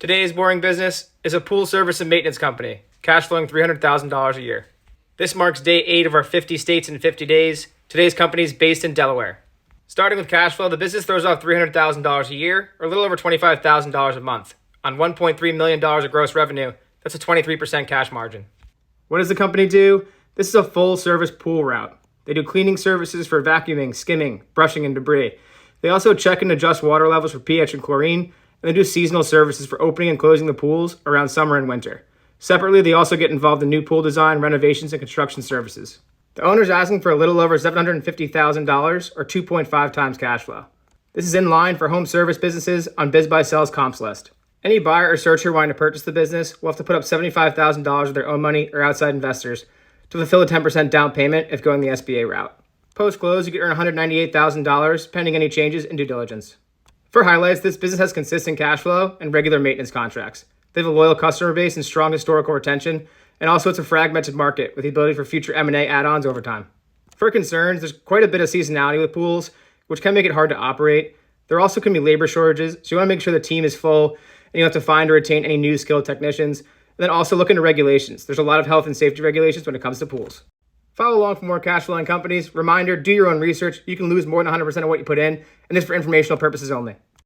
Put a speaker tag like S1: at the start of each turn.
S1: Today's boring business is a pool service and maintenance company, cash flowing $300,000 a year. This marks day 8 of our 50 states in 50 days. Today's company is based in Delaware. Starting with cash flow, the business throws off $300,000 a year, or a little over $25,000 a month. On $1.3 million of gross revenue, that's a 23% cash margin. What does the company do? This is a full-service pool route. They do cleaning services for vacuuming, skimming, brushing, and debris. They also check and adjust water levels for pH and chlorine, and they do seasonal services for opening and closing the pools around summer and winter. Separately, they also get involved in new pool design, renovations, and construction services. The owner's asking for a little over $750,000 or 2.5 times cash flow. This is in line for home service businesses on BizBuySell's comps list. Any buyer or searcher wanting to purchase the business will have to put up $75,000 of their own money or outside investors to fulfill a 10% down payment if going the SBA route. Post-close, you could earn $198,000 pending any changes in due diligence. For highlights, this business has consistent cash flow and regular maintenance contracts. They have a loyal customer base and strong historical retention, and also it's a fragmented market with the ability for future M&A add-ons over time. For concerns, there's quite a bit of seasonality with pools, which can make it hard to operate. There also can be labor shortages, so you want to make sure the team is full, and you have to find or retain any new skilled technicians. And then also look into regulations. There's a lot of health and safety regulations when it comes to pools. Follow along for more cash flowing companies. Reminder, do your own research. You can lose more than 100% of what you put in, and this is for informational purposes only.